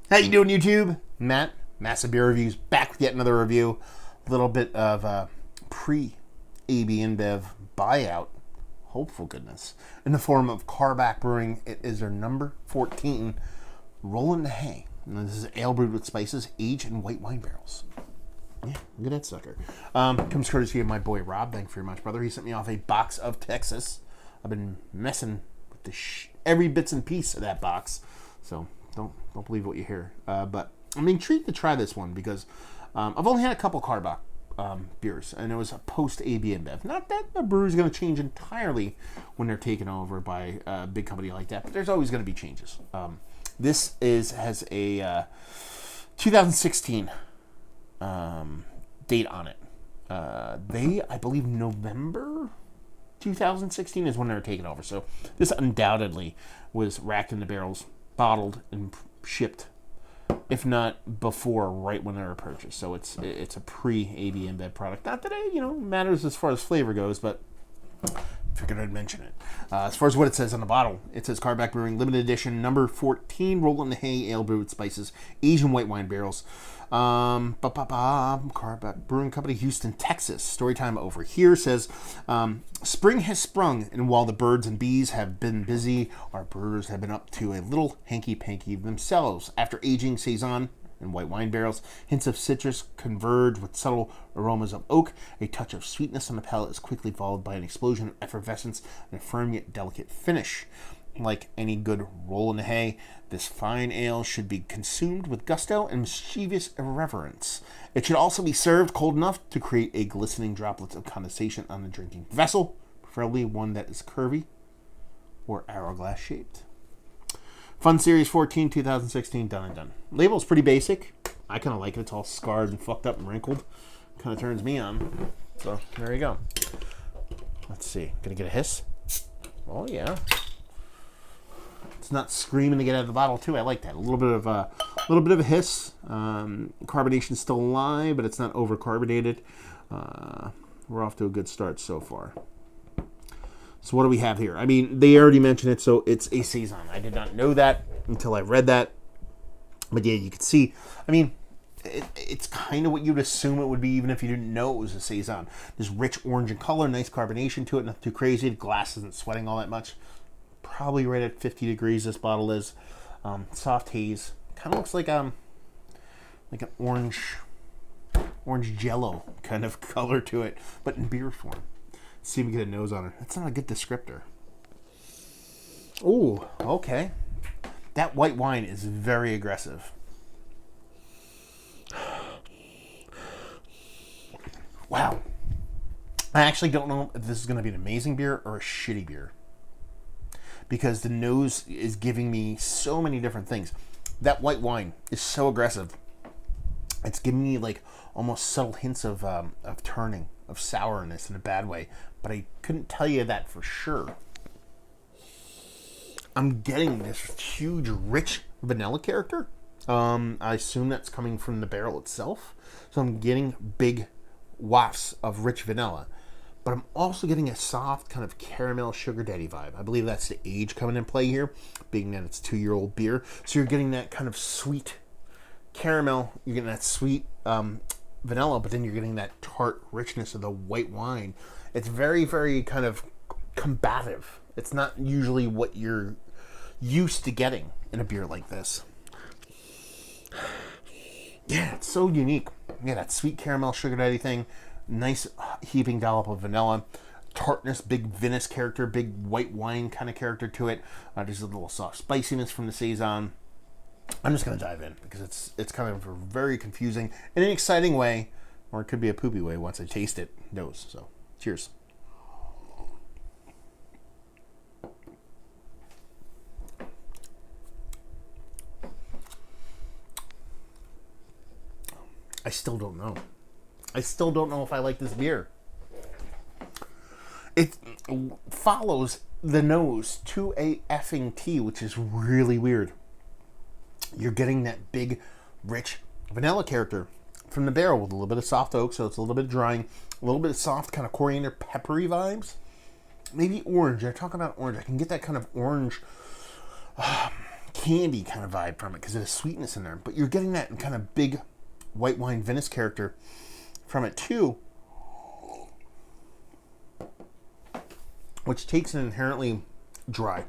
How you doing, YouTube? Matt, Massive Beer Reviews, back with yet another review. A little bit of pre-AB InBev buyout, hopeful goodness, in the form of Karbach Brewing. It is their number 14, Rollin' the Hay. And this is ale brewed with spices, aged in white wine barrels. Yeah, look at that sucker. Comes courtesy of my boy Rob. Thank you very much, brother. He sent me off a box of Texas. I've been messing with the every bits and piece of that box, so don't believe what you hear. But I'm intrigued to try this one because I've only had a couple Karbach beers, and it was a post-AB InBev. Not that the brewery's going to change entirely when they're taken over by a big company like that, but there's always going to be changes. This has a 2016 date on it. I believe November 2016 is when they were taken over. So this undoubtedly was racked in the barrels, bottled, and shipped, if not before, right when they were purchased. So it's a pre-AB InBev product. Not that it matters as far as flavor goes, but figured I'd mention it. As far as what it says on the bottle, it says Karbach Brewing Limited Edition number 14, Rollin' the Hay, ale brewed with spices, Asian white wine barrels. Karbach Brewing Company, Houston, Texas. Storytime over here says, spring has sprung, and while the birds and bees have been busy, our brewers have been up to a little hanky-panky themselves. After aging Saison in white wine barrels, hints of citrus converge with subtle aromas of oak. A touch of sweetness on the palate is quickly followed by an explosion of effervescence and a firm yet delicate finish. Like any good Rollin' the Hay, this fine ale should be consumed with gusto and mischievous irreverence. It should also be served cold enough to create a glistening droplets of condensation on the drinking vessel, preferably one that is curvy or hourglass shaped. Fun Series 14, 2016, done and done. Label's pretty basic. I kind of like it. It's all scarred and fucked up and wrinkled. Kind of turns me on. So, there you go. Let's see. Gonna get a hiss? Oh, yeah. It's not screaming to get out of the bottle, too. I like that. A little bit of a hiss. Carbonation's still alive, but it's not over-carbonated. We're off to a good start so far. So what do we have here? I mean, they already mentioned it, so it's a Saison. I did not know that until I read that. But yeah, you can see, I mean, it's kind of what you'd assume it would be even if you didn't know it was a Saison. This rich orange in color, nice carbonation to it, nothing too crazy. The glass isn't sweating all that much. Probably right at 50 degrees this bottle is. Soft haze. Kind of looks like an orange jello kind of color to it, but in beer form. Let's see if we get a nose on it. That's not a good descriptor. Ooh, okay. That white wine is very aggressive. Wow. I actually don't know if this is going to be an amazing beer or a shitty beer, because the nose is giving me so many different things. That white wine is so aggressive. It's giving me like almost subtle hints of turning, of sourness in a bad way, but I couldn't tell you that for sure. I'm getting this huge, rich vanilla character. I assume that's coming from the barrel itself. So I'm getting big wafts of rich vanilla. But I'm also getting a soft kind of caramel sugar daddy vibe. I believe that's the age coming in play here, being that it's 2-year-old beer. So you're getting that kind of sweet caramel. You're getting that sweet vanilla, but then you're getting that tart richness of the white wine. It's very, very kind of combative. It's not usually what you're used to getting in a beer like this. Yeah, it's so unique. Yeah, that sweet caramel sugar daddy thing. Nice heaping dollop of vanilla. Tartness, big vinous character, big white wine kind of character to it. There's a little soft spiciness from the Saison. I'm just going to dive in because it's kind of a very confusing in an exciting way, or it could be a poopy way once I taste it. Nose. So, cheers. I still don't know. I still don't know if I like this beer. It follows the nose to a effing T, which is really weird. You're getting that big, rich vanilla character from the barrel with a little bit of soft oak, so it's a little bit drying, a little bit of soft kind of coriander, peppery vibes. Maybe orange. I talk about orange. I can get that kind of orange candy kind of vibe from it because of the sweetness in there. But you're getting that kind of big white wine vinous character from it too, which takes an inherently dry,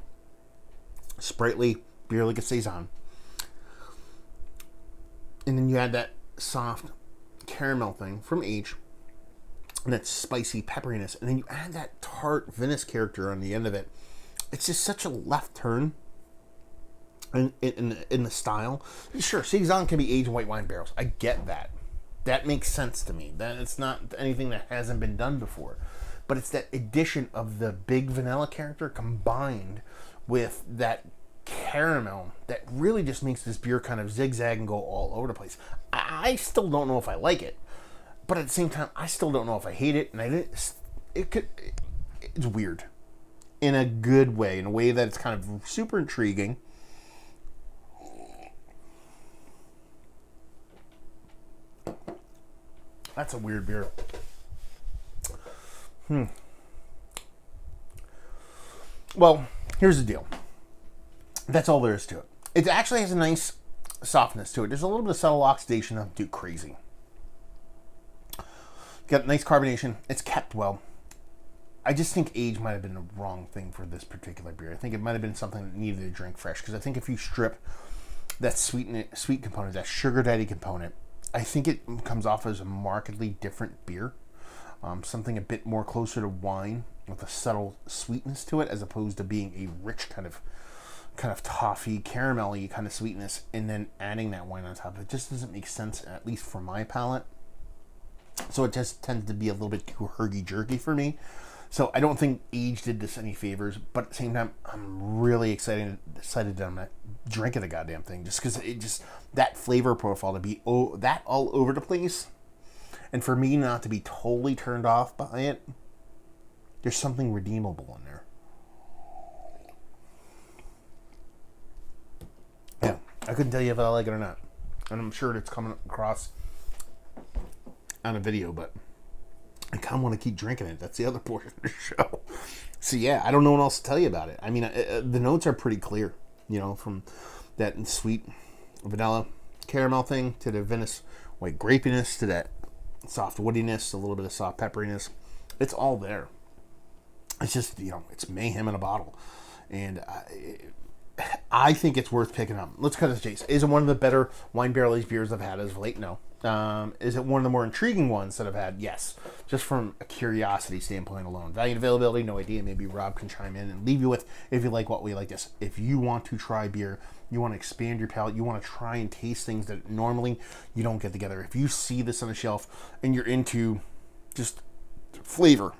sprightly beer like a Saison. And then you add that soft caramel thing from age, and that spicy pepperiness, and then you add that tart vinous character on the end of it. It's just such a left turn in the style. Sure, Saison can be aged in white wine barrels. I get that. That makes sense to me. That it's not anything that hasn't been done before. But it's that addition of the big vanilla character combined with that caramel that really just makes this beer kind of zigzag and go all over the place. I still don't know if I like it, but at the same time, I still don't know if I hate it. And it's weird in a good way, in a way that it's kind of super intriguing. That's a weird beer. Well, here's the deal. That's all there is to it. It actually has a nice softness to it. There's a little bit of subtle oxidation that'll do crazy. Got nice carbonation. It's kept well. I just think age might have been the wrong thing for this particular beer. I think it might have been something that needed to drink fresh, because I think if you strip that sweet component, that sugar daddy component, I think it comes off as a markedly different beer. Something a bit more closer to wine with a subtle sweetness to it, as opposed to being a rich kind of toffee, caramelly kind of sweetness, and then adding that wine on top of it. Just doesn't make sense, at least for my palate. So it just tends to be a little bit too hergy-jerky for me. So I don't think age did this any favors, but at the same time, I'm really excited that I'm not drinking the goddamn thing, just because it just, that flavor profile to be that all over the place, and for me not to be totally turned off by it. There's something redeemable in there. Yeah, I couldn't tell you if I like it or not, and I'm sure it's coming across on a video, but I kind of want to keep drinking it. That's the other portion of the show. So yeah, I don't know what else to tell you about it. I mean, the notes are pretty clear, from that sweet vanilla caramel thing to the vinous white grapiness to that soft woodiness, a little bit of soft pepperiness. It's all there. It's just, it's mayhem in a bottle. And I think it's worth picking up. Let's cut to the chase. Is it one of the better wine barrel aged beers I've had as of late? No. Is it one of the more intriguing ones that I've had? Yes. Just from a curiosity standpoint alone. Value and availability, no idea. Maybe Rob can chime in and leave you with, if you like what we like this. If you want to try beer, you want to expand your palate, you want to try and taste things that normally you don't get together. If you see this on the shelf and you're into just flavor,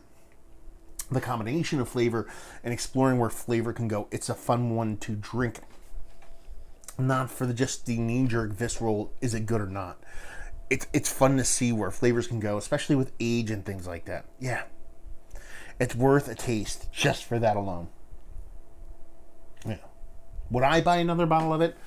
the combination of flavor and exploring where flavor can go, it's a fun one to drink. Not for just the knee-jerk visceral, is it good or not? It's fun to see where flavors can go, especially with age and things like that. Yeah. It's worth a taste just for that alone. Yeah. Would I buy another bottle of it?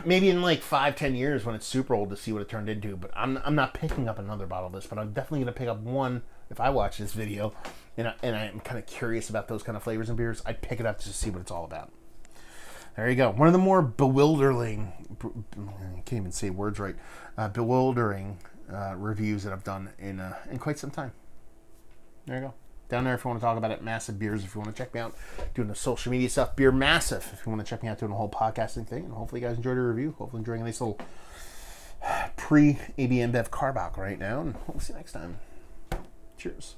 Maybe in like 5-10 years when it's super old to see what it turned into, but I'm not picking up another bottle of this, but I'm definitely going to pick up one if I watch this video and I'm kind of curious about those kind of flavors and beers. I'd pick it up just to see what it's all about. There you go. One of the more bewildering, I can't even say words right, bewildering reviews that I've done in quite some time. There you go. Down there if you want to talk about it. Massive Beers if you want to check me out doing the social media stuff. Beer Massive if you want to check me out doing the whole podcasting thing. And hopefully you guys enjoyed the review. Hopefully enjoying a nice little pre-AB InBev Karbach right now. And we'll see you next time. Cheers.